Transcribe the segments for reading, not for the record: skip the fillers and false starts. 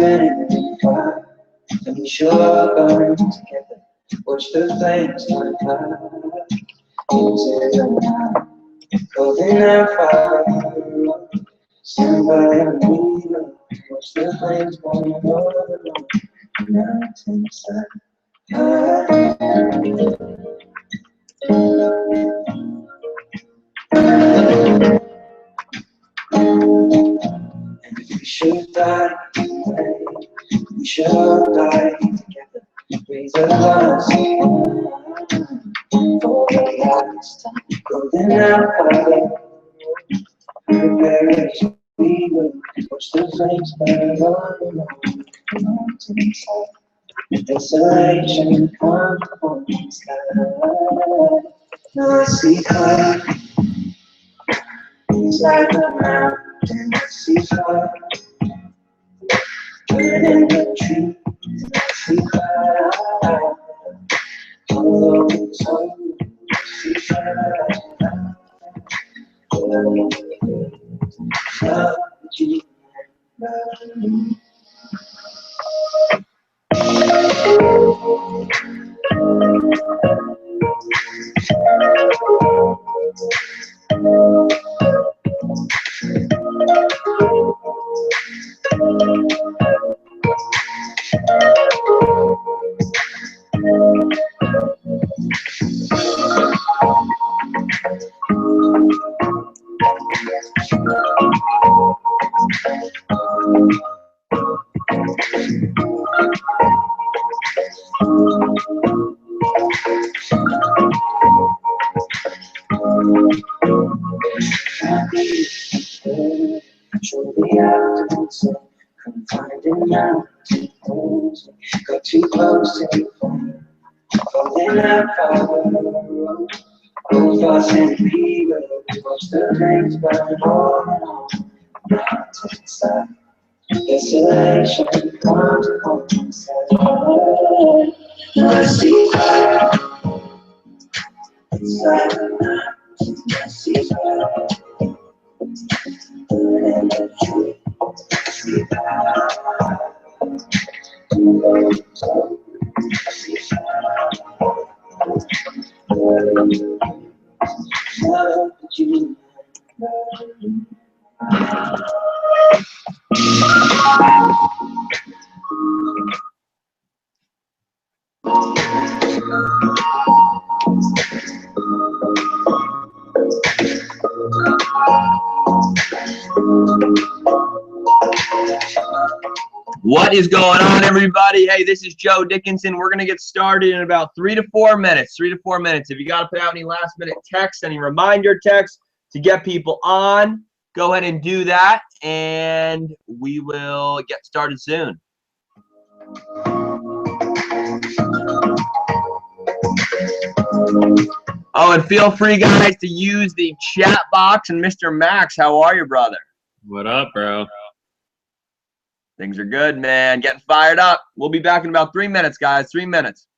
in the fire, and we sure burn together. Watch the flames burn high into the night, golden and fire. Stand by and we will watch the flames burn over the mountainside. And if we should die today, we shall die together. Raise a glass for the last time. Golden and fire, prepare as we will watch the flames burn over the mountainside. Desolation comes from the sky. Now I see fire, it's like a mountain. I see fire, burning the trees. I see fire, all over the sun. I see fire, love you. Shortly after the sun, confined in mountain holes, got too close to the flame, falling out fire. Both us and we will watch the flames burn on the mountainside. Desolation comes upon the sky. I see fire, it's like a mountain. I see fire, burning the tree. I see fire, I see fire, burning love that you What is going on, everybody? Hey, this is Joe Dickinson. We're going to get started in about 3 to 4 minutes. 3 to 4 minutes. If you got to put out any last-minute texts, any reminder texts to get people on, go ahead and do that, and we will get started soon. Oh, and feel free, guys, to use the chat box. And Mr. Max, how are you, brother? What up, bro? Things are good, man. Getting fired up. We'll be back in about 3 minutes, guys. 3 minutes.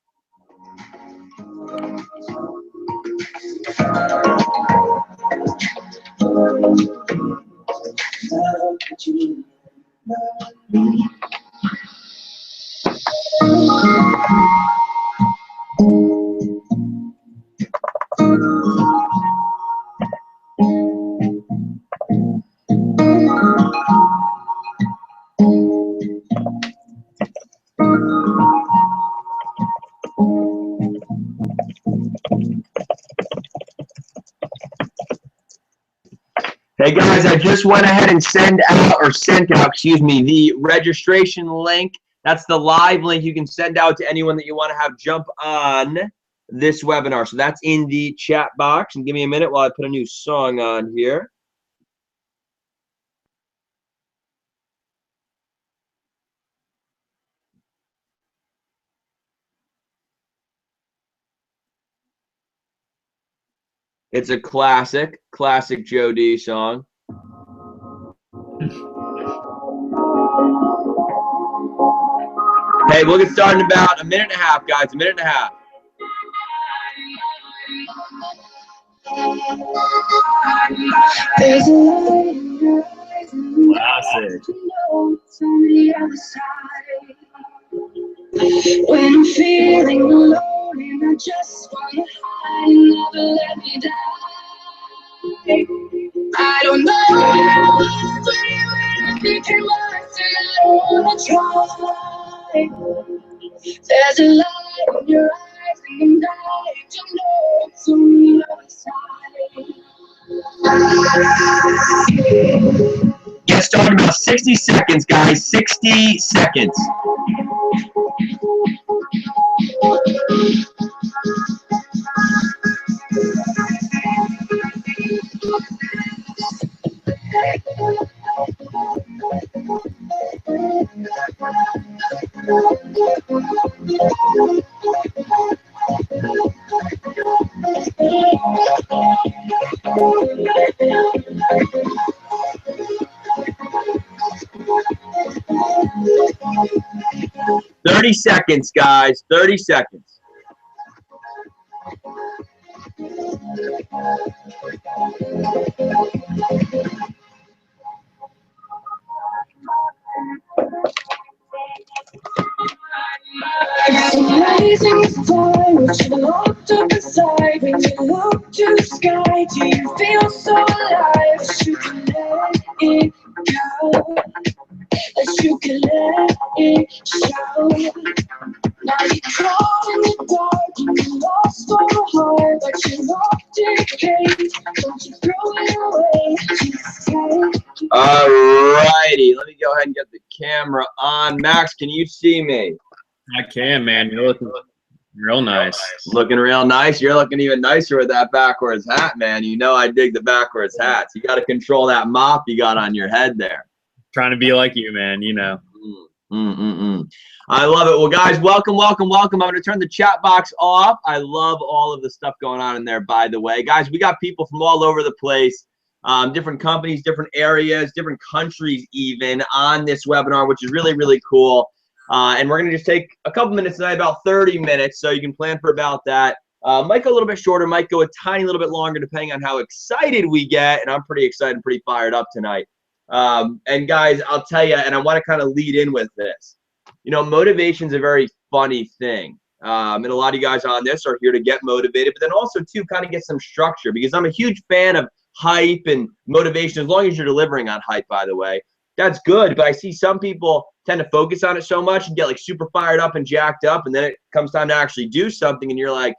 Hey guys, I just went ahead and sent out, excuse me, the registration link. That's the live link you can send out to anyone that you want to have jump on this webinar. So that's in the chat box. And give me a minute while I put a new song on here. It's a classic Joe D song. Hey, we'll get started in about a minute and a half, guys. A minute and a half. Classic. notes on the other side. When I'm feeling alone and I just wanna hide and never let me die. I don't know how to do it, I think you might say I don't wanna try. There's a light in your eyes and I'm dying to know it's on the other side. Get started in about 60 seconds, guys. 60 seconds. Thirty seconds, guys. 30 seconds. Rising star, what you looked up inside, when you look to the sky, do you feel so alive that you can let it go, that you can let it show? Now you're caught in the dark, and you're lost for a heart, but you locked in cage, don't you throw it away, just take it. Alrighty, let me go ahead and get the camera on. Max, can you see me? I can, man. You're looking real nice. Looking real nice. You're looking even nicer with that backwards hat, man. You know I dig the backwards hats. You got to control that mop you got on your head there. Trying to be like you, man. You know. I love it. Well, guys, welcome, welcome, welcome. I'm going to turn the chat box off. I love all of the stuff going on in there, by the way. Guys, we got people from all over the place, different companies, different areas, different countries even on this webinar, which is really, really cool. And we're going to just take a couple minutes tonight, about 30 minutes, so you can plan for about that. Might go a little bit shorter, might go a tiny little bit longer, depending on how excited we get. And I'm pretty excited and pretty fired up tonight. And guys, I'll tell you, and I want to kind of lead in with this. You know, motivation is a very funny thing. And a lot of you guys on this are here to get motivated, but then also to kind of get some structure, because I'm a huge fan of hype and motivation, as long as you're delivering on hype, by the way. That's good, but I see some people tend to focus on it so much and get like super fired up and jacked up, and then it comes time to actually do something and you're like,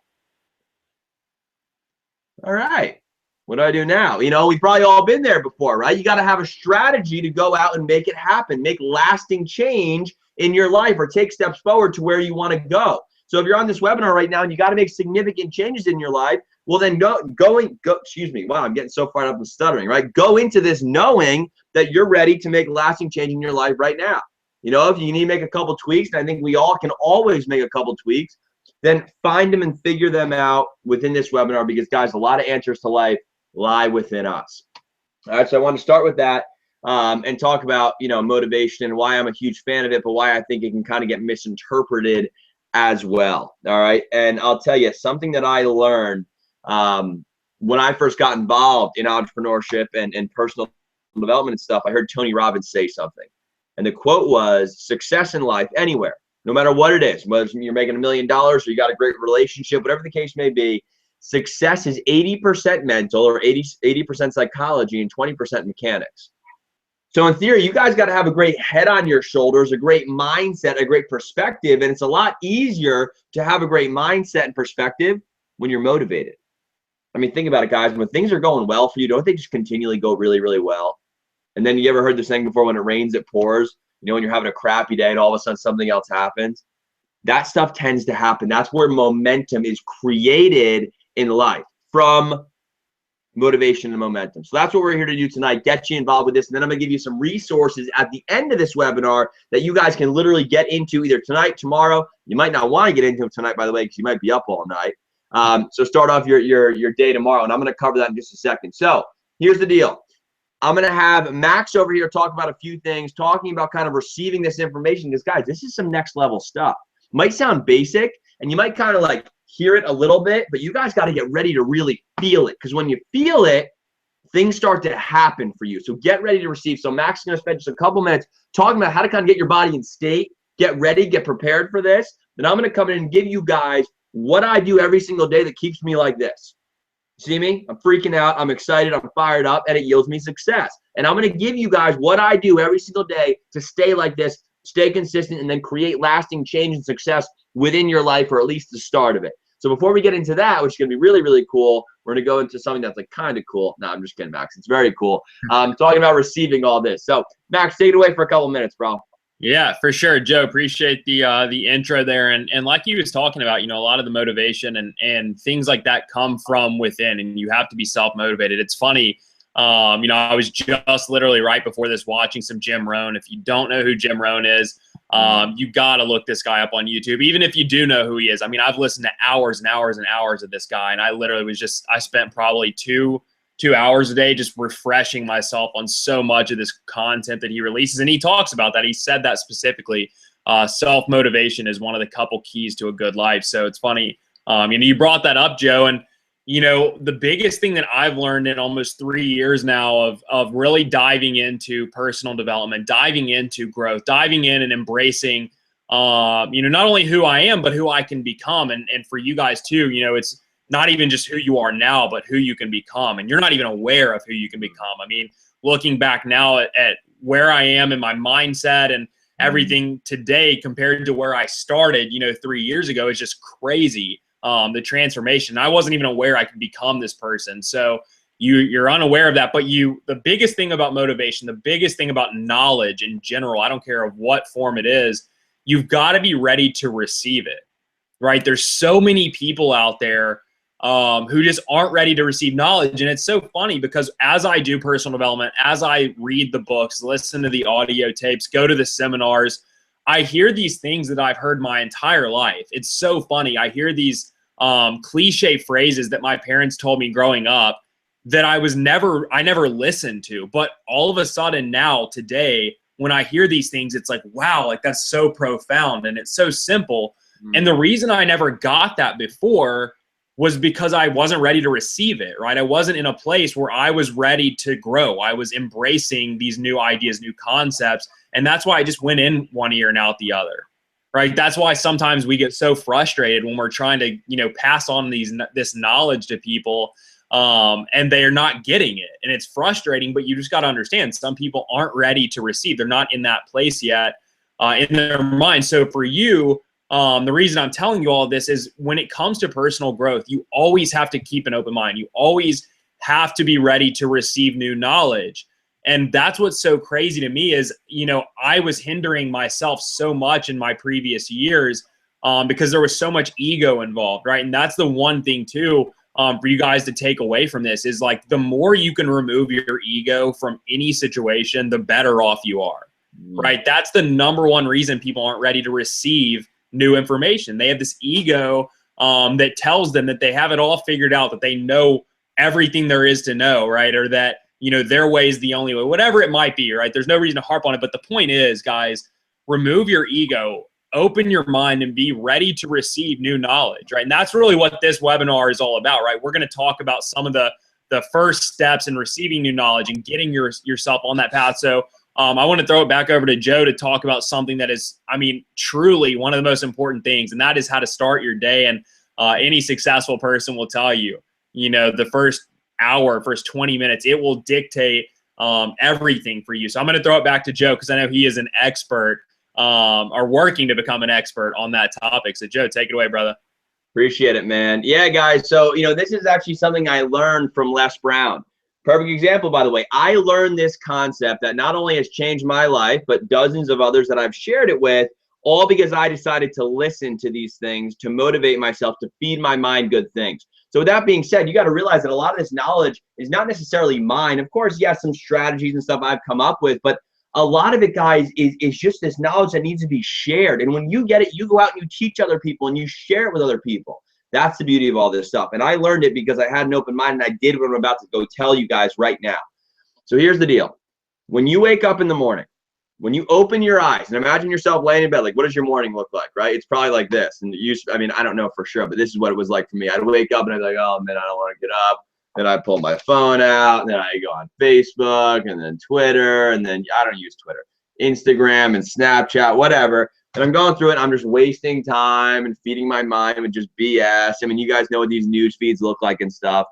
all right, what do I do now? You know, we've probably all been there before, right? You got to have a strategy to go out and make it happen, make lasting change in your life, or take steps forward to where you want to go. So if you're on this webinar right now and you got to make significant changes in your life, well then excuse me, wow, I'm getting so fired up and stuttering, right? Go into this knowing that you're ready to make lasting change in your life right now. You know, if you need to make a couple tweaks, and I think we all can always make a couple tweaks, then find them and figure them out within this webinar, because guys, a lot of answers to life lie within us. All right, so I want to start with that and talk about, you know, motivation and why I'm a huge fan of it, but why I think it can kind of get misinterpreted as well. All right, and I'll tell you something that I learned when I first got involved in entrepreneurship and personal development and stuff. I heard Tony Robbins say something, and the quote was, success in life anywhere, no matter what it is, whether you're making $1 million or you got a great relationship, whatever the case may be, success is 80% mental, or 80% psychology, and 20% mechanics. So in theory, you guys got to have a great head on your shoulders, a great mindset, a great perspective, and it's a lot easier to have a great mindset and perspective when you're motivated. I mean, think about it, guys. When things are going well for you, don't they just continually go really, really well? And then you ever heard this thing before, when it rains, it pours? You know, when you're having a crappy day and all of a sudden something else happens? That stuff tends to happen. That's where momentum is created in life, from motivation and momentum. So that's what we're here to do tonight, get you involved with this. And then I'm going to give you some resources at the end of this webinar that you guys can literally get into either tonight, tomorrow. You might not want to get into it tonight, by the way, because you might be up all night. So start off your day tomorrow, and I'm going to cover that in just a second. So here's the deal. I'm going to have Max over here talk about a few things, talking about kind of receiving this information, because guys, this is some next level stuff. Might sound basic, and you might kind of like hear it a little bit, but you guys got to get ready to really feel it, because when you feel it, things start to happen for you. So get ready to receive. So Max is going to spend just a couple minutes talking about how to kind of get your body in state, get ready, get prepared for this. Then I'm going to come in and give you guys what I do every single day that keeps me like this. See me? I'm freaking out. I'm excited. I'm fired up, and it yields me success. And I'm going to give you guys what I do every single day to stay like this, stay consistent, and then create lasting change and success within your life, or at least the start of it. So before we get into that, which is going to be really, really cool, we're going to go into something that's like kind of cool. No, I'm just kidding, Max. It's very cool. Talking about receiving all this. So Max, take it away for a couple minutes, bro. Yeah, for sure, Joe. Appreciate the intro there, and like he was talking about, a lot of the motivation and things like that come from within, and you have to be self-motivated. It's funny, I was just literally right before this watching some Jim Rohn. If you don't know who Jim Rohn is, you got to look this guy up on YouTube. Even if you do know who he is, I mean, I've listened to hours and hours and hours of this guy, and I literally I spent probably two hours a day just refreshing myself on so much of this content that he releases. And he talks about that. He said that specifically. Self-motivation is one of the couple keys to a good life. So it's funny. You brought that up, Joe. And, the biggest thing that I've learned in almost 3 years now of really diving into personal development, diving into growth, diving in and embracing, not only who I am, but who I can become. And for you guys too, it's not even just who you are now, but who you can become. And you're not even aware of who you can become. I mean, looking back now at where I am in my mindset and everything today compared to where I started, 3 years ago is just crazy. The transformation. I wasn't even aware I could become this person. So you're unaware of that. But the biggest thing about motivation, the biggest thing about knowledge in general, I don't care of what form it is, you've got to be ready to receive it, right? There's so many people out there who just aren't ready to receive knowledge. And it's so funny because as I do personal development, as I read the books, listen to the audio tapes, go to the seminars, I hear these things that I've heard my entire life. It's so funny. I hear these cliche phrases that my parents told me growing up that I never listened to. But all of a sudden now, today, when I hear these things, it's like, wow, like that's so profound and it's so simple. And the reason I never got that before was because I wasn't ready to receive it, right? I wasn't in a place where I was ready to grow. I was embracing these new ideas, new concepts. And that's why I just went in one ear and out the other, right? That's why sometimes we get so frustrated when we're trying to, pass on this knowledge to people and they're not getting it. And it's frustrating, but you just got to understand some people aren't ready to receive. They're not in that place yet in their mind. So for you, the reason I'm telling you all of this is when it comes to personal growth, you always have to keep an open mind. You always have to be ready to receive new knowledge. And that's what's so crazy to me is, I was hindering myself so much in my previous years because there was so much ego involved, right? And that's the one thing too for you guys to take away from this is like the more you can remove your ego from any situation, the better off you are, right? That's the number one reason people aren't ready to receive new information. They have this ego that tells them that they have it all figured out, that they know everything there is to know, right? Or that, their way is the only way, whatever it might be, right? There's no reason to harp on it. But the point is, guys, remove your ego, open your mind, and be ready to receive new knowledge, right? And that's really what this webinar is all about, right? We're going to talk about some of the first steps in receiving new knowledge and getting yourself on that path. So I want to throw it back over to Joe to talk about something that is, truly one of the most important things, and that is how to start your day. And any successful person will tell you, the first hour, first 20 minutes, it will dictate everything for you. So I'm going to throw it back to Joe because I know he is an expert or working to become an expert on that topic. So Joe, take it away, brother. Appreciate it, man. Yeah, guys. So, this is actually something I learned from Les Brown. Perfect example, by the way. I learned this concept that not only has changed my life, but dozens of others that I've shared it with, all because I decided to listen to these things, to motivate myself, to feed my mind good things. So with that being said, you got to realize that a lot of this knowledge is not necessarily mine. Of course, yes, some strategies and stuff I've come up with, but a lot of it, guys, is just this knowledge that needs to be shared. And when you get it, you go out and you teach other people and you share it with other people. That's the beauty of all this stuff. And I learned it because I had an open mind and I did what I'm about to go tell you guys right now. So here's the deal. When you wake up in the morning, when you open your eyes and imagine yourself laying in bed, like what does your morning look like, right? It's probably like this. And I don't know for sure, but this is what it was like for me. I'd wake up and I'd be like, oh man, I don't want to get up. Then I pull my phone out, and then I go on Facebook, and then Twitter, and then I don't use Twitter, Instagram and Snapchat, whatever. And I'm going through it, and I'm just wasting time and feeding my mind with just BS. I mean, you guys know what these news feeds look like and stuff.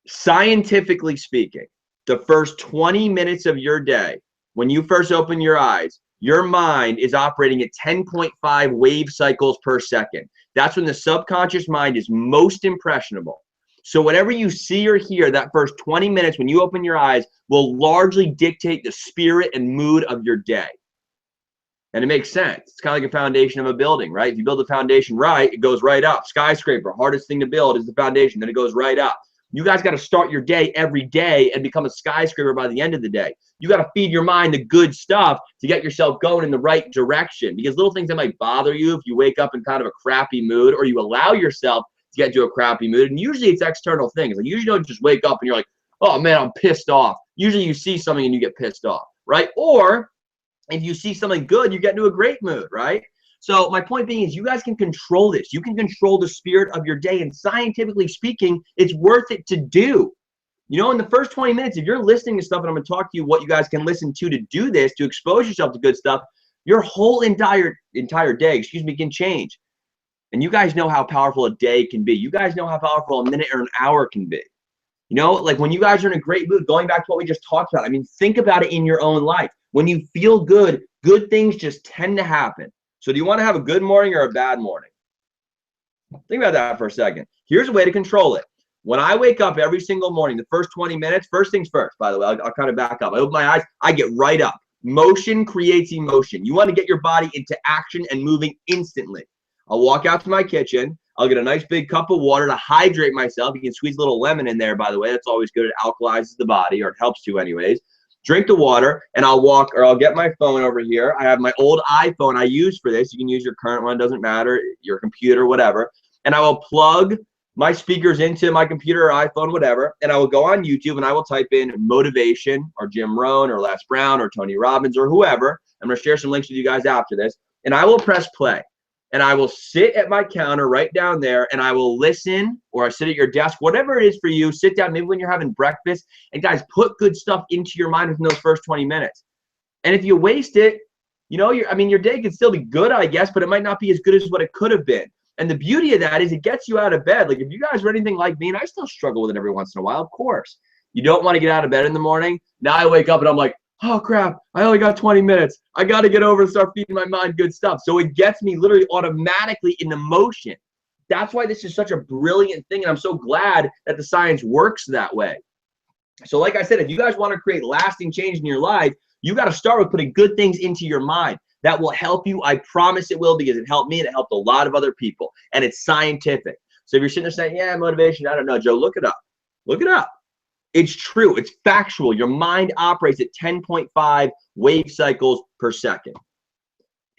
Scientifically speaking, the first 20 minutes of your day, when you first open your eyes, your mind is operating at 10.5 wave cycles per second. That's when the subconscious mind is most impressionable. So whatever you see or hear that first 20 minutes when you open your eyes will largely dictate the spirit and mood of your day. And it makes sense. It's kind of like a foundation of a building, right? If you build the foundation right, it goes right up. Skyscraper, hardest thing to build is the foundation. Then it goes right up. You guys got to start your day every day and become a skyscraper by the end of the day. You got to feed your mind the good stuff to get yourself going in the right direction, because little things that might bother you if you wake up in kind of a crappy mood, or you allow yourself to get to a crappy mood. And usually it's external things. Like, usually you don't just wake up and you're like, oh man, I'm pissed off. Usually you see something and you get pissed off, right? Or if you see something good, you get into a great mood, right? So my point being is you guys can control this. You can control the spirit of your day. And scientifically speaking, it's worth it to do. You know, in the first 20 minutes, if you're listening to stuff, and I'm going to talk to you what you guys can listen to do this, to expose yourself to good stuff, your whole entire day, can change. And you guys know how powerful a day can be. You guys know how powerful a minute or an hour can be. You know, like when you guys are in a great mood, going back to what we just talked about, I mean, think about it in your own life. When you feel good, good things just tend to happen. So do you want to have a good morning or a bad morning? Think about that for a second. Here's a way to control it. When I wake up every single morning, the first 20 minutes, first things first, by the way, I'll kind of back up. I open my eyes, I get right up. Motion creates emotion. You want to get your body into action and moving instantly. I'll walk out to my kitchen. I'll get a nice big cup of water to hydrate myself. You can squeeze a little lemon in there, by the way. That's always good. It alkalizes the body, or it helps to anyways. Drink the water, and I'll get my phone over here. I have my old iPhone I use for this. You can use your current one, doesn't matter, your computer, whatever. And I will plug my speakers into my computer or iPhone, whatever, and I will go on YouTube and I will type in motivation or Jim Rohn or Les Brown or Tony Robbins or whoever. I'm going to share some links with you guys after this, and I will press play. And I will sit at my counter right down there, and I will listen, or I sit at your desk, whatever it is for you. Sit down, maybe when you're having breakfast. And guys, put good stuff into your mind within those first 20 minutes. And if you waste it, you know, your day can still be good, I guess, but it might not be as good as what it could have been. And the beauty of that is it gets you out of bed. Like, if you guys are anything like me, and I still struggle with it every once in a while, of course. You don't want to get out of bed in the morning. Now I wake up and I'm like, oh crap, I only got 20 minutes. I got to get over and start feeding my mind good stuff. So it gets me literally automatically into motion. That's why this is such a brilliant thing. And I'm so glad that the science works that way. So like I said, if you guys want to create lasting change in your life, you got to start with putting good things into your mind. That will help you. I promise it will, because it helped me and it helped a lot of other people. And it's scientific. So if you're sitting there saying, yeah, motivation, I don't know, Joe, look it up. Look it up. It's true. It's factual. Your mind operates at 10.5 wave cycles per second.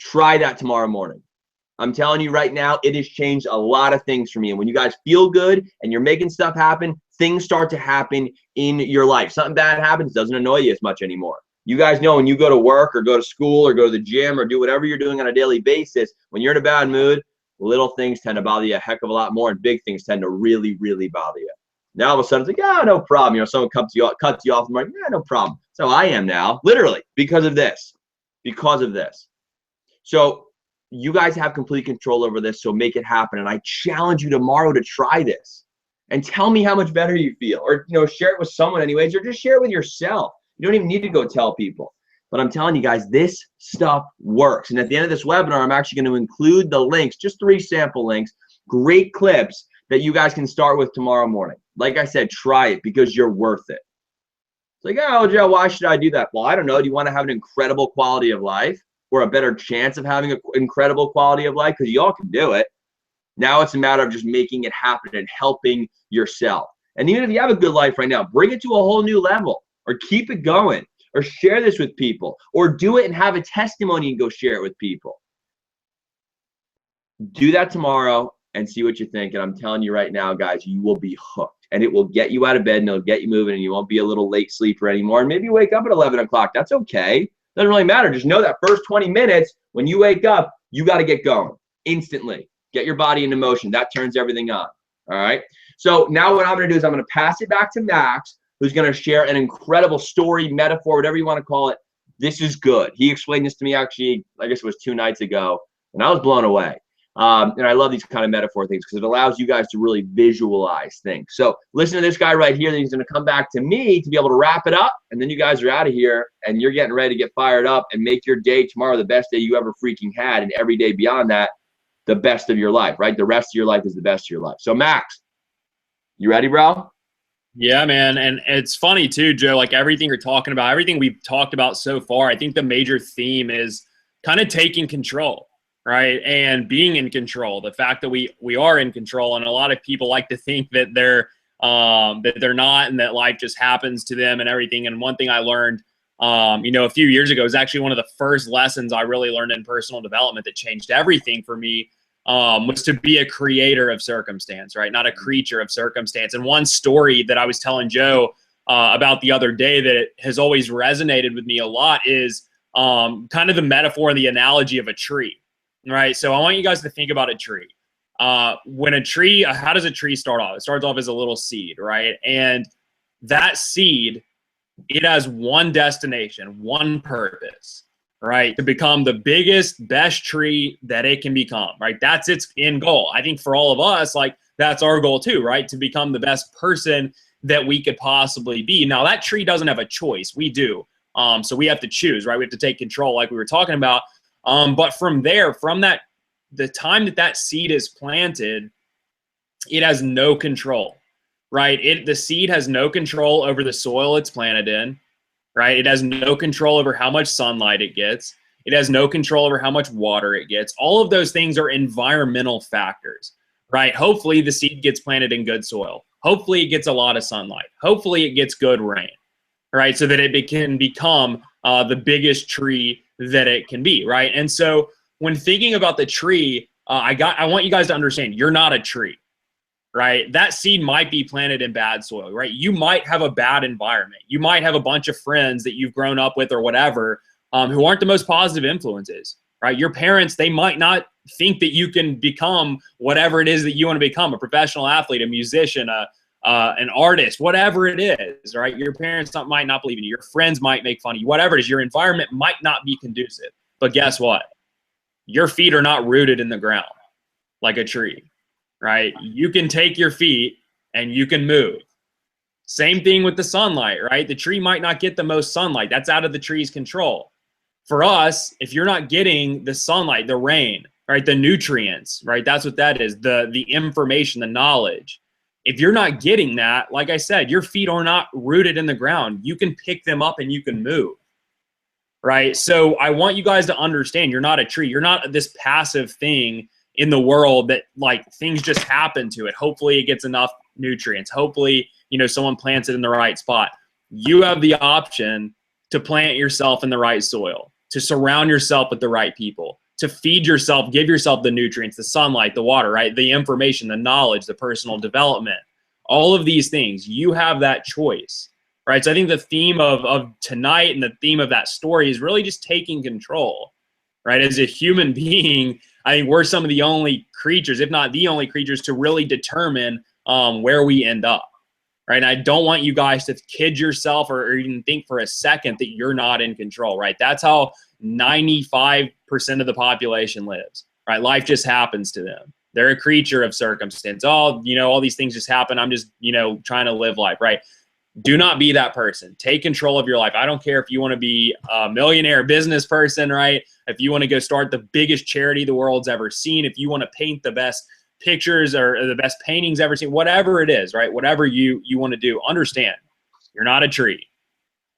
Try that tomorrow morning. I'm telling you right now, it has changed a lot of things for me. And when you guys feel good and you're making stuff happen, things start to happen in your life. Something bad happens, doesn't annoy you as much anymore. You guys know when you go to work or go to school or go to the gym or do whatever you're doing on a daily basis, when you're in a bad mood, little things tend to bother you a heck of a lot more, and big things tend to really, really bother you. Now all of a sudden it's like, yeah, no problem. You know, someone cuts you off, I'm like, yeah, no problem. So I am now, literally, because of this. Because of this. So you guys have complete control over this, so make it happen. And I challenge you tomorrow to try this. And tell me how much better you feel. Or, you know, share it with someone anyways, or just share it with yourself. You don't even need to go tell people. But I'm telling you guys, this stuff works. And at the end of this webinar, I'm actually going to include the links, just 3 sample links, great clips that you guys can start with tomorrow morning. Like I said, try it because you're worth it. It's like, oh, Joe, why should I do that? Well, I don't know. Do you want to have an incredible quality of life, or a better chance of having an incredible quality of life? Because you all can do it. Now it's a matter of just making it happen and helping yourself. And even if you have a good life right now, bring it to a whole new level, or keep it going, or share this with people, or do it and have a testimony and go share it with people. Do that tomorrow and see what you think. And I'm telling you right now, guys, you will be hooked, and it will get you out of bed and it'll get you moving, and you won't be a little late sleeper anymore. And maybe you wake up at 11 o'clock. That's okay. Doesn't really matter. Just know that first 20 minutes when you wake up, you got to get going instantly. Get your body into motion. That turns everything on. All right. So now what I'm going to do is I'm going to pass it back to Max, who's going to share an incredible story, metaphor, whatever you want to call it. This is good. He explained this to me actually, I guess it was 2 nights ago, and I was blown away. And I love these kind of metaphor things because it allows you guys to really visualize things. So listen to this guy right here. He's going to come back to me to be able to wrap it up. And then you guys are out of here and you're getting ready to get fired up and make your day tomorrow the best day you ever freaking had. And every day beyond that, the best of your life, right? The rest of your life is the best of your life. So Max, you ready, bro? Yeah, man. And it's funny too, Joe, like everything you're talking about, everything we've talked about so far, I think the major theme is kind of taking control, right? And being in control, the fact that we are in control. And a lot of people like to think that they're not, and that life just happens to them and everything. And one thing I learned, a few years ago is actually one of the first lessons I really learned in personal development that changed everything for me, was to be a creator of circumstance, right? Not a creature of circumstance. And one story that I was telling Joe about the other day that has always resonated with me a lot is kind of the metaphor and the analogy of a tree, right? So I want you guys to think about a tree. When a tree, how does a tree start off? It starts off as a little seed, right? And that seed, it has one destination, one purpose, right? To become the biggest, best tree that it can become, right? That's its end goal. I think for all of us, like that's our goal too, right? To become the best person that we could possibly be. Now that tree doesn't have a choice. We do. So we have to choose, right? We have to take control like we were talking about. But from there, from that, the time that seed is planted, it has no control, right? The seed has no control over the soil it's planted in, right? It has no control over how much sunlight it gets. It has no control over how much water it gets. All of those things are environmental factors, right? Hopefully the seed gets planted in good soil. Hopefully it gets a lot of sunlight. Hopefully it gets good rain, right? So that it can become the biggest tree that it can be, right? And so when thinking about the tree, I want you guys to understand, you're not a tree, right? That seed might be planted in bad soil, right? You might have a bad environment. You might have a bunch of friends that you've grown up with or whatever, who aren't the most positive influences, right? Your parents, they might not think that you can become whatever it is that you want to become, a professional athlete, a musician, an artist, whatever it is, right? Your parents might not believe in you. Your friends might make fun of you, whatever it is. Your environment might not be conducive. But guess what? Your feet are not rooted in the ground like a tree, right? You can take your feet and you can move. Same thing with the sunlight, right? The tree might not get the most sunlight. That's out of the tree's control. For us, if you're not getting the sunlight, the rain, right, the nutrients, right, that's what that is, the information, the knowledge. If you're not getting that, like I said, your feet are not rooted in the ground. You can pick them up and you can move, right? So I want you guys to understand, you're not a tree. You're not this passive thing in the world that like things just happen to it. Hopefully it gets enough nutrients. Hopefully, someone plants it in the right spot. You have the option to plant yourself in the right soil, to surround yourself with the right people, to feed yourself, give yourself the nutrients, the sunlight, the water, right? The information, the knowledge, the personal development, all of these things, you have that choice, right? So I think the theme of tonight and the theme of that story is really just taking control, right? As a human being, I think we're some of the only creatures, if not the only creatures, to really determine where we end up, right? And I don't want you guys to kid yourself or even think for a second that you're not in control, right? That's how 95% of the population lives, right? Life just happens to them. They're a creature of circumstance. All these things just happen. I'm just, trying to live life, right? Do not be that person. Take control of your life. I don't care if you want to be a millionaire business person, right? If you want to go start the biggest charity the world's ever seen, if you want to paint the best pictures or the best paintings ever seen, whatever it is, right? Whatever you want to do, understand you're not a tree.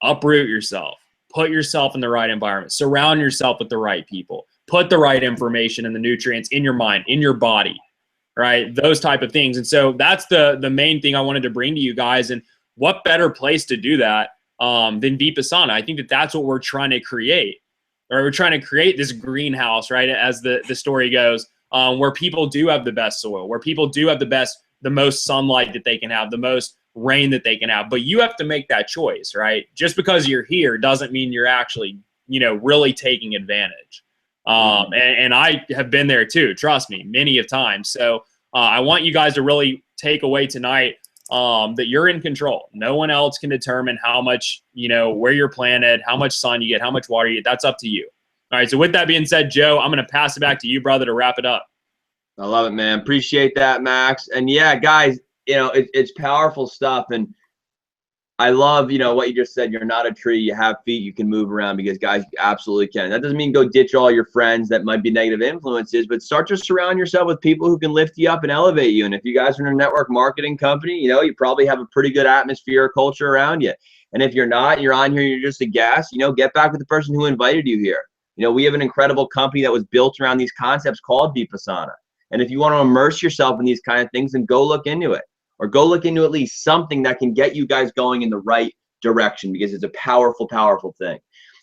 Uproot yourself. Put yourself in the right environment. Surround yourself with the right people. Put the right information and the nutrients in your mind, in your body, right? Those type of things. And so that's the main thing I wanted to bring to you guys. And what better place to do that than Vipassana? I think that's what we're trying to create. Or we're trying to create this greenhouse, right? As the story goes, where people do have the best soil, where people do have the most sunlight that they can have, the most rain that they can have. But you have to make that choice, right? Just because you're here doesn't mean you're actually, really taking advantage. And I have been there too, trust me, many of times. So I want you guys to really take away tonight that you're in control. No one else can determine how much, where you're planted, how much sun you get, how much water you get. That's up to you. All right, so with that being said, Joe, I'm going to pass it back to you, brother, to wrap it up. I love it, man. Appreciate that, Max. And yeah, guys, it's powerful stuff. And I love, what you just said. You're not a tree. You have feet. You can move around, because guys, you absolutely can. That doesn't mean go ditch all your friends that might be negative influences, but start to surround yourself with people who can lift you up and elevate you. And if you guys are in a network marketing company, you probably have a pretty good atmosphere or culture around you. And if you're not, you're on here, you're just a guest, get back with the person who invited you here. We have an incredible company that was built around these concepts called Vipassana. And if you want to immerse yourself in these kind of things, then go look into it. Or go look into at least something that can get you guys going in the right direction, because it's a powerful, powerful thing.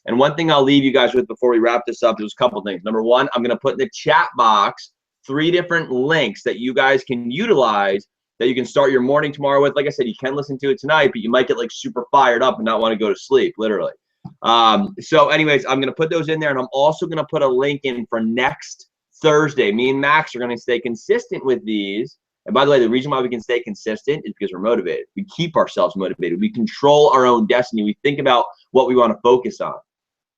And one thing I'll leave you guys with before we wrap this up, there's a couple things. Number one, I'm going to put in the chat box 3 different links that you guys can utilize that you can start your morning tomorrow with. Like I said, you can listen to it tonight, but you might get like super fired up and not want to go to sleep, literally. So anyways, I'm going to put those in there, and I'm also going to put a link in for next Thursday. Me and Max are going to stay consistent with these. And by the way, the reason why we can stay consistent is because we're motivated. We keep ourselves motivated. We control our own destiny. We think about what we want to focus on.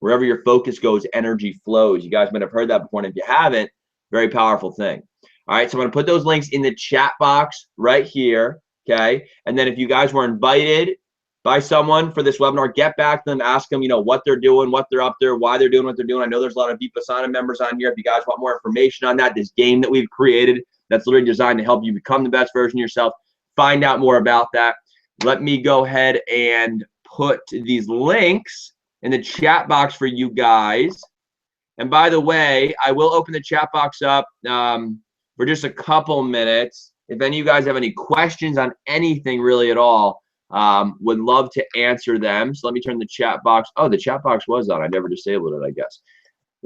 Wherever your focus goes, energy flows. You guys might have heard that before, and if you haven't, very powerful thing. All right, so I'm going to put those links in the chat box right here, okay? And then if you guys were invited by someone for this webinar, get back to them, ask them, what they're doing, what they're up there, why they're doing what they're doing. I know there's a lot of Vipassana members on here. If you guys want more information on that, this game that we've created that's literally designed to help you become the best version of yourself, find out more about that. Let me go ahead and put these links in the chat box for you guys. And by the way, I will open the chat box up for just a couple minutes. If any of you guys have any questions on anything really at all, would love to answer them. So let me turn the chat box. Oh, the chat box was on. I never disabled it, I guess.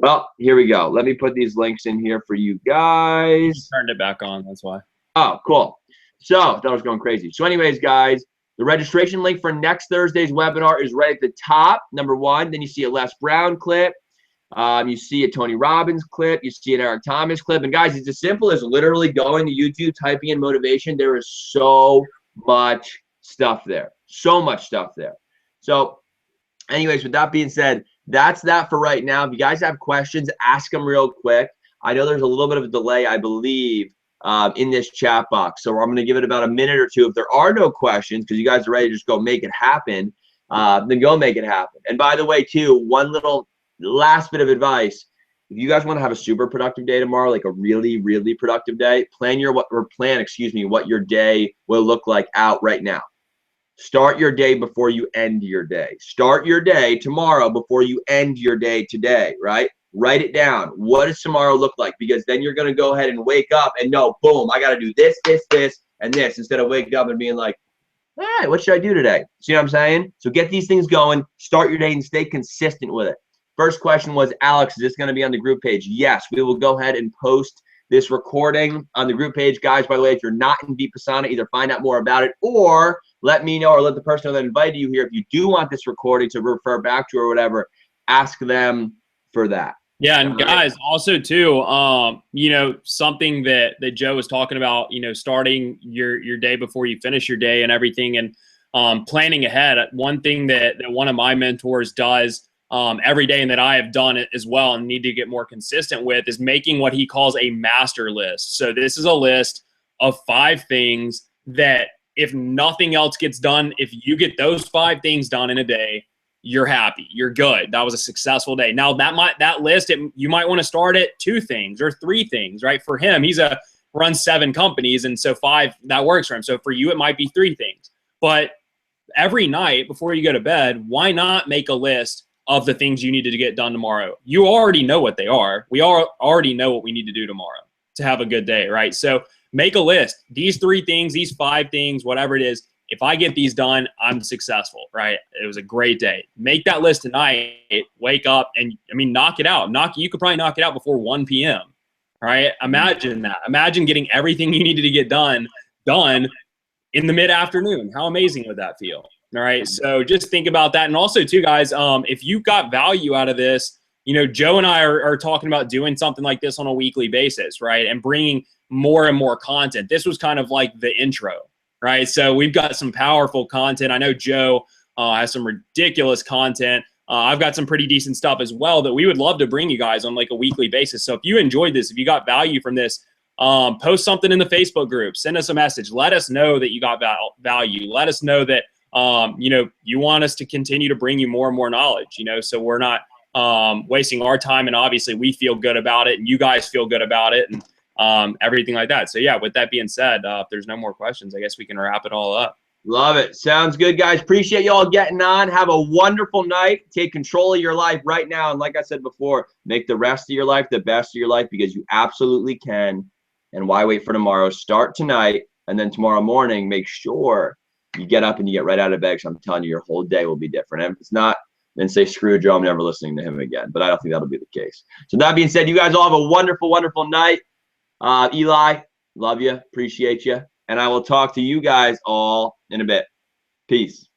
Well, here we go. Let me put these links in here for you guys. Turned it back on, that's why. Oh, cool. So that was going crazy. So anyways, guys, the registration link for next Thursday's webinar is right at the top, number 1. Then you see a Les Brown clip. You see a Tony Robbins clip. You see an Eric Thomas clip. And guys, it's as simple as literally going to YouTube, typing in motivation. There is so much stuff there. So much stuff there. So anyways, with that being said, that's that for right now. If you guys have questions, ask them real quick. I know there's a little bit of a delay, I believe, in this chat box. So I'm going to give it about a minute or two. If there are no questions, because you guys are ready to just go make it happen, then go make it happen. And by the way, too, one little last bit of advice. If you guys want to have a super productive day tomorrow, like a really, really productive day, plan what your day will look like out right now. Start your day before you end your day. Start your day tomorrow before you end your day today, right? Write it down. What does tomorrow look like? Because then you're going to go ahead and wake up and know, boom, I got to do this, this, this, and this, instead of waking up and being like, hey, what should I do today? See what I'm saying? So get these things going, start your day, and stay consistent with it. First question was, Alex, is this going to be on the group page? Yes, we will go ahead and post this recording on the group page. Guys, by the way, if you're not in Vipassana, either find out more about it or let me know, or let the person that invited you here, if you do want this recording to refer back to or whatever, ask them for that. Yeah, and guys, also too, something that Joe was talking about, starting your day before you finish your day and everything, and planning ahead. One thing that one of my mentors does every day, and that I have done it as well and need to get more consistent with, is making what he calls a master list. So this is a list of 5 things that, if nothing else gets done, if you get those 5 things done in a day, you're happy, you're good. That was a successful day. Now that list, you might want to start at 2 things or 3 things, right? For him, runs 7 companies, and so 5, that works for him. So for you, it might be 3 things. But every night before you go to bed, why not make a list of the things you need to get done tomorrow? You already know what they are. We already know what we need to do tomorrow to have a good day, right? So make a list. These 3 things, these 5 things, whatever it is, if I get these done, I'm successful, right? It was a great day. Make that list tonight, wake up, and knock it out. You could probably knock it out before 1 p.m., right? Imagine that. Imagine getting everything you needed to get done in the mid-afternoon. How amazing would that feel? All right, so just think about that. And also too, guys, if you got value out of this, you know, Joe and I are talking about doing something like this on a weekly basis, right? And bringing more and more content. This was kind of like the intro, right? So we've got some powerful content. I know Joe has some ridiculous content. I've got some pretty decent stuff as well that we would love to bring you guys on like a weekly basis. So if you enjoyed this, if you got value from this, post something in the Facebook group, send us a message. Let us know that you got value. Let us know that, you know, you want us to continue to bring you more and more knowledge, you know, so we're not wasting our time. And obviously we feel good about it and you guys feel good about it and everything like that. So yeah, with that being said, if there's no more questions, I guess we can wrap it all up. Love it. Sounds good, guys. Appreciate y'all getting on. Have a wonderful night. Take control of your life right now. And like I said before, make the rest of your life the best of your life because you absolutely can. And why wait for tomorrow? Start tonight. And then tomorrow morning, make sure you get up and you get right out of bed. Because I'm telling you, your whole day will be different. And if it's not, then say, screw Joe, I'm never listening to him again. But I don't think that'll be the case. So that being said, you guys all have a wonderful, wonderful night. Eli, love you. Appreciate you. And I will talk to you guys all in a bit. Peace.